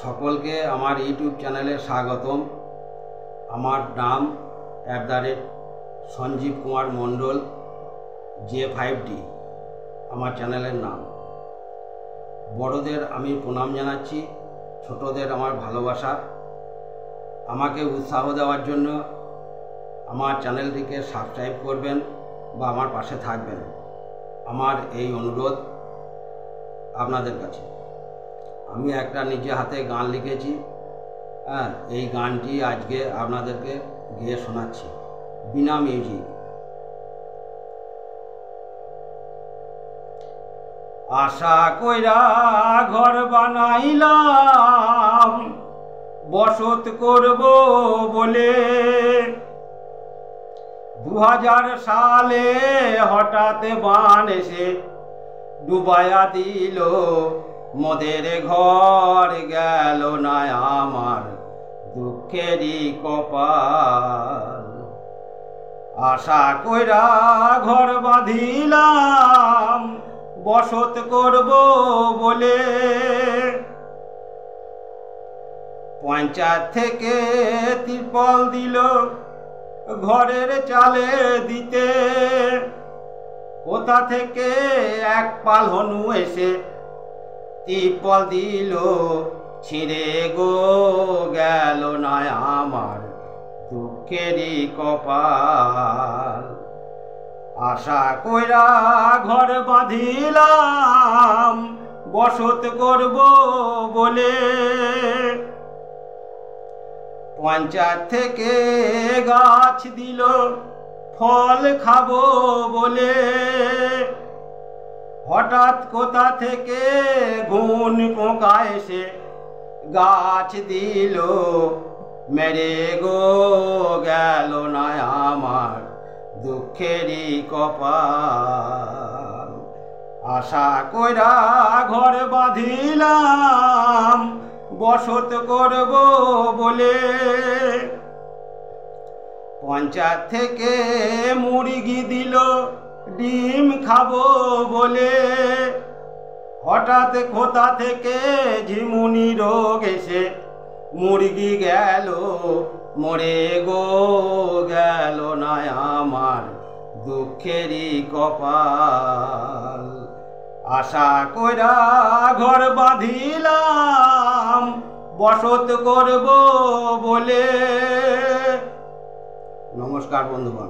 সকলকে আমার ইউটিউব চ্যানেলে স্বাগতম। আমার নাম সঞ্জীব কুমার মণ্ডল J5D আমার চ্যানেলের নাম। বড়দের আমি প্রণাম জানাচ্ছি, ছোটদের আমার ভালোবাসা। আমাকে উৎসাহ দেওয়ার জন্য আমার চ্যানেলটিকে সাবস্ক্রাইব করবেন বা আমার পাশে থাকবেন, আমার এই অনুরোধ আপনাদের কাছে। আমি একটা নিজে হাতে গান লিখেছি, এই গানটি আজকে আপনাদেরকে গেয়ে শোনাচ্ছি বিনা মিউজিক। আশা কইরা ঘর বানাইলাম বসত করব বলে, 2000 সালে হঠাৎ বান এসে ডুবায়া দিল মোদের ঘর, গেল না আমার দুঃখেরই কপাল। আশা কইরা ঘর বাঁধিলাম বসত করব বলে, পঞ্চায়েত থেকে তিরপল দিল ঘরের চালে দিতে, কোথা থেকে এক পাল হনু এসে তিরপল দিল ছিঁড়ে গো, গেল না আমার দুঃখেরই কপাল। আশা কইরা ঘর বাঁধিলাম বসত করব বলে, পঞ্চায়েত থেকে গাছ দিল ফল খাবো বলে, হঠাৎ কোথা থেকে ঘুন পোকা এসে গাছ দিল মেরে গো, গেল না আমার দুঃখেরই কপাল। আশা কইরা ঘর বাঁধিলাম বসত করব বলে, পঞ্চায়েত থেকে মুরগি দিল ডিম খাবো বলে, হঠাৎ কোথা থেকে ঝিমুনি রোগ এসে মুরগি গেল মরে গো, গেল না আমার দুঃখেরই কপাল। আশা কইরা ঘর বাঁধিলাম বসত করব বলে। নমস্কার বন্ধুগণ।